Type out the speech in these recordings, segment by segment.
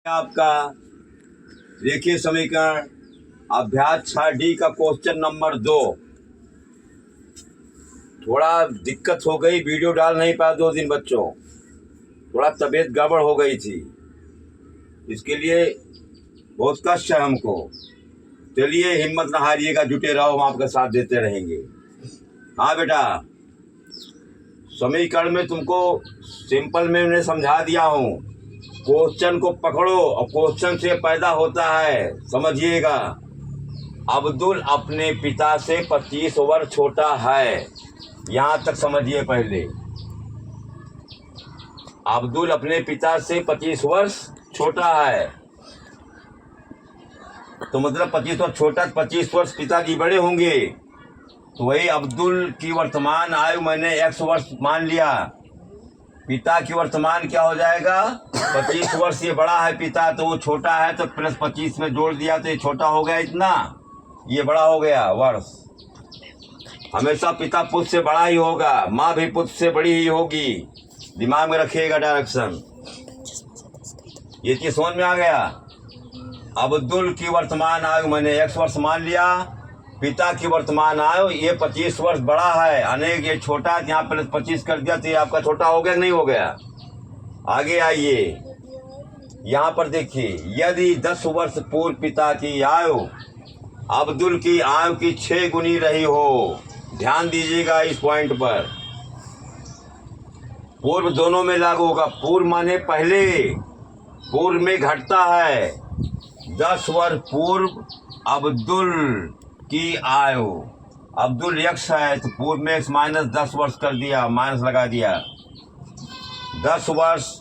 आपका देखिए समीकरण अभ्यास 6D का क्वेश्चन नंबर 2। थोड़ा दिक्कत हो गई, वीडियो डाल नहीं पाया 2 दिन बच्चों, थोड़ा तबीयत गड़बड़ हो गई थी, इसके लिए बहुत कष्ट है हमको। चलिए हिम्मत न हारिएगा, जुटे रहो, हम आपका साथ देते रहेंगे। हाँ बेटा, समीकरण में तुमको सिंपल में मैंने समझा दिया हूँ। क्वेश्चन को पकड़ो और क्वेश्चन से पैदा होता है, समझिएगा। अब्दुल अपने पिता से 25 वर्ष छोटा है, यहाँ तक समझिए पहले। अब्दुल अपने पिता से 25 वर्ष छोटा है, तो मतलब 25 वर्ष छोटा, 25 वर्ष पिताजी बड़े होंगे, तो वही अब्दुल की वर्तमान आयु मैंने 100 वर्ष मान लिया। पिता की वर्तमान क्या हो जाएगा? 25 वर्ष। ये बड़ा है पिता, तो वो छोटा है, तो प्लस 25 में जोड़ दिया तो ये छोटा हो गया इतना, ये बड़ा हो गया वर्ष। हमेशा पिता पुत्र से बड़ा ही होगा, माँ भी पुत्र से बड़ी ही होगी, दिमाग में रखिएगा डायरेक्शन। ये चीज समझ में आ गया। अब्दुल की वर्तमान आयु मैंने 100 वर्ष मान लिया, पिता की वर्तमान आयु ये 25 वर्ष बड़ा है, अनेक ये छोटा है, यहाँ प्लस 25 कर दिया तो ये आपका छोटा हो गया, नहीं हो गया। आगे आइए, यहाँ पर देखिए, यदि 10 वर्ष पूर्व पिता की आयु अब्दुल की आयु की 6 गुनी रही हो, ध्यान दीजिएगा इस पॉइंट पर। पूर्व दोनों में लागू होगा। पूर्व माने पहले, पूर्व में घटता है। 10 वर्ष पूर्व अब्दुल की आयु, अब्दुल x है तो पूर्व में x माइनस 10 वर्ष कर दिया, माइनस लगा दिया। 10 वर्ष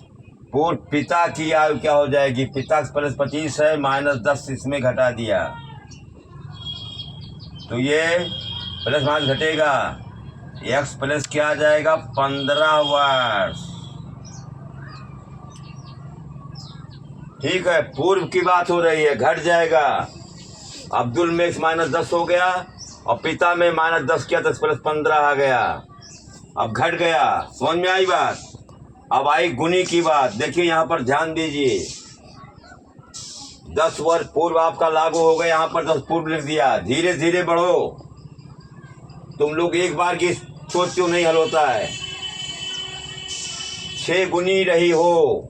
पूर्व पिता की आयु क्या हो जाएगी? पिता प्लस 25 है, माइनस 10 इसमें घटा दिया, तो ये प्लस माइनस घटेगा, x प्लस क्या आ जाएगा? 15 वर्ष। ठीक है, पूर्व की बात हो रही है, घट जाएगा। अब्दुल में x माइनस 10 हो गया और पिता में माइनस 10 किया, 10 प्लस 15 आ गया, अब घट गया। समझ में आई बात? अब आई गुनी की बात। देखिए यहाँ पर ध्यान दीजिए, 10 वर्ष पूर्व आपका लागू हो गया, यहाँ पर 10 पूर्व लिख दिया। धीरे धीरे बढ़ो, तुम लोग एक बार की सोच क्यों नहीं हल होता है। 6 गुनी रही हो,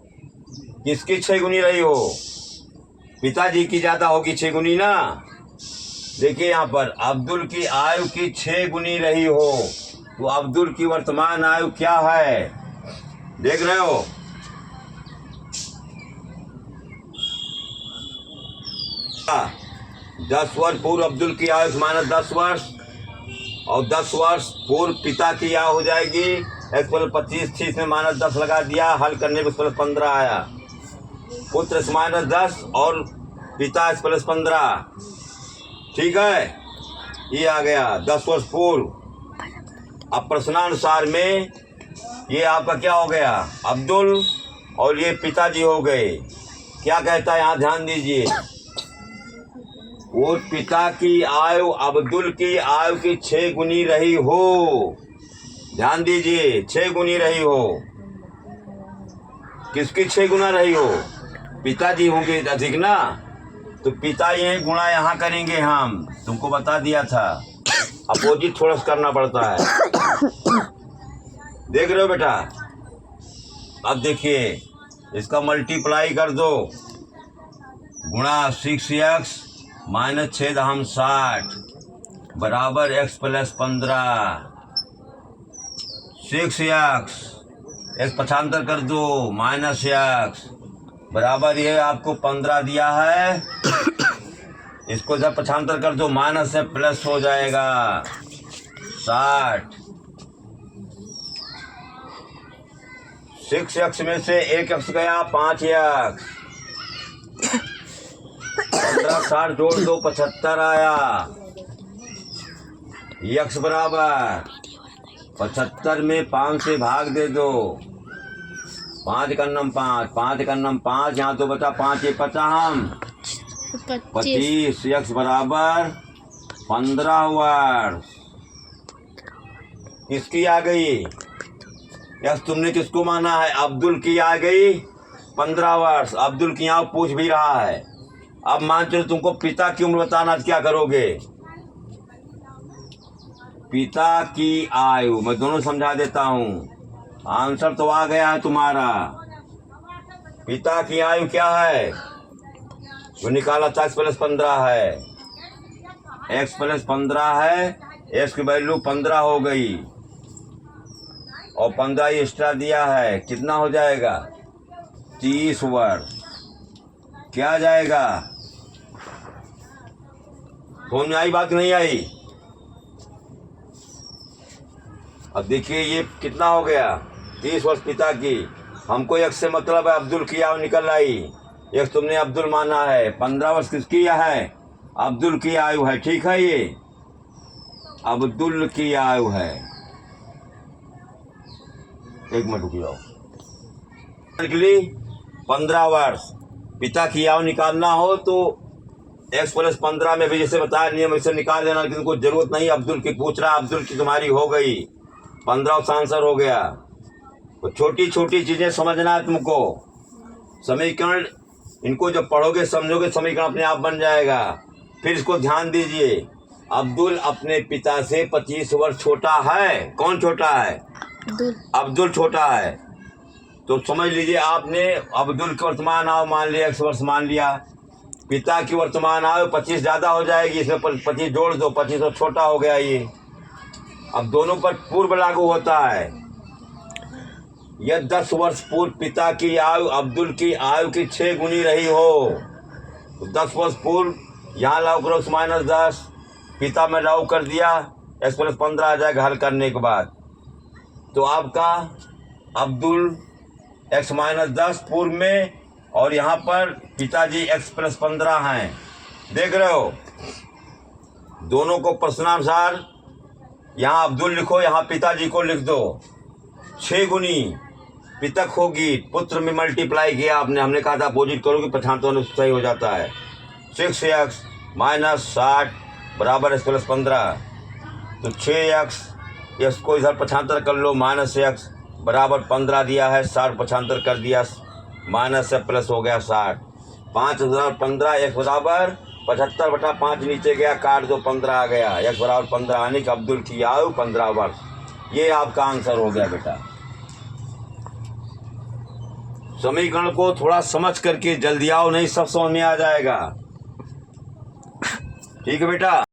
किसकी 6 गुनी रही हो? पिताजी की ज्यादा होगी 6 गुनी ना। देखिए यहाँ पर अब्दुल की आयु की 6 गुनी रही हो, तो अब्दुल की वर्तमान आयु क्या है? देख रहे हो? हाँ, 10 वर्ष पूर्व अब्दुल की आयु माइनस 10 वर्ष, और 10 वर्ष पूर्व पिता की आयु हो जाएगी। x प्लस 25 थी, इसमें माइनस 10 लगा दिया, हल करने पर प्लस 15 आया। पुत्र माइनस 10 और पिता प्लस 15, ठीक है, ये आ गया 10 वर्ष पूर्व। अब प्रश्नानुसार में ये आपका क्या हो गया? अब्दुल, और ये पिताजी हो गए। क्या कहता है यहाँ, ध्यान दीजिए। वो पिता की आयु अब्दुल की आयु की 6 गुनी रही हो, ध्यान दीजिए, 6 गुनी रही हो। किसकी 6 गुना रही हो? पिताजी होंगे अधिक ना, तो पिता ये गुणा यहाँ करेंगे हम, तुमको बता दिया था। अपोजिट थोड़ा सा करना पड़ता है। देख रहे हो बेटा? अब देखिए, इसका मल्टीप्लाई कर दो, गुणा 6x माइनस 6 दहम 60 बराबर x प्लस 15। 6x x पक्षांतर कर दो, माइनस x बराबर ये आपको 15 दिया है, इसको जब पक्षांतर कर दो माइनस से प्लस हो जाएगा 60। 6x में से 1x गया, 5x, 15 60 जोड़ दो 75 आया। x बराबर 75 में 5 से भाग दे दो, 5 का नम 5, 5 का नम 5, यहाँ तो बचा 5 ये 25। x बराबर 15 वर्ष। किसकी आ गई? x तुमने किसको माना है? अब्दुल की आ गई, 15 वर्ष। अब्दुल की आयु पूछ भी रहा है। अब मान चलो तुमको पिता की उम्र बताना, क्या करोगे? पिता की आयु मैं दोनों समझा देता हूं। आंसर तो आ गया है तुम्हारा। पिता की आयु क्या है जो निकाला था? x+15 है। x+15 है। x की वैल्यू 15 हो गई और 15 एक्स्ट्रा दिया है, कितना हो जाएगा? 30 वर्ष। क्या आ जाएगा? समझ में आई बात नहीं आई? अब देखिए ये कितना हो गया? 30 वर्ष पिता की। हमको एक से मतलब है अब्दुल की आयु निकल आई। एक तुमने अब्दुल माना है। 15 वर्ष किसकी है? अब्दुल की आयु है। ठीक है, ये अब्दुल की आयु है। एक मिनट रुक जाओ। निकली 15 वर्ष। पिता की आयु निकालना हो तो x+15 में भी जैसे बताया नियम वैसे निकाल देना, लेकिन कोई जरूरत नहीं। अब्दुल की पूछ रहा, अब्दुल की तुम्हारी हो गई। 15 आंसर हो गया। तो छोटी छोटी चीजें समझना है तुमको। समीकरण इनको जब पढ़ोगे समझोगे, समीकरण अपने आप बन जाएगा। फिर इसको ध्यान दीजिए। अब्दुल अपने पिता से 25 वर्ष छोटा है। कौन छोटा है? अब्दुल छोटा है। तो समझ लीजिए आपने अब्दुल की वर्तमान आयु मान लिया, 100 वर्ष मान लिया। पिता की वर्तमान आयु 25 ज्यादा हो जाएगी, इसमें 25 जोड़ दो, 25 और छोटा हो गया ये। अब दोनों पर पूर्व लागू होता है। यह 10 वर्ष पूर्व पिता की आयु अब्दुल की आयु की 6 गुनी रही हो तो 10 वर्ष पूर्व यहाँ लागू करो -10, पिता में लागू कर दिया, x+15 आ जाएगा हल करने के बाद। तो आपका अब्दुल x-10 पूर्व में और यहाँ पर पिताजी x+15 हैं। देख रहे हो? दोनों को प्रश्नानुसार यहाँ अब्दुल लिखो, यहाँ पिताजी को लिख दो। 6 गुनी पितक होगी, पुत्र में मल्टीप्लाई किया आपने। हमने कहा था अपोजिट करोगे पठानों में सही हो जाता है। 6x - 60 बराबर x+15। तो 6x, इसको इधर पछांतर कर लो, -x बराबर 15 दिया है, 60 पछांतर कर दिया, माइनस से प्लस हो गया 60। 5015 x बराबर 75/5 नीचे गया, काट दो, 15 आ गया। x बराबर 15 आने का अब्दुल की आयु 15 वर्ष। ये आपका आंसर हो गया बेटा। समीकरण को थोड़ा समझ करके जल्दी आओ, नहीं सब समझ में आ जाएगा। ठीक है बेटा।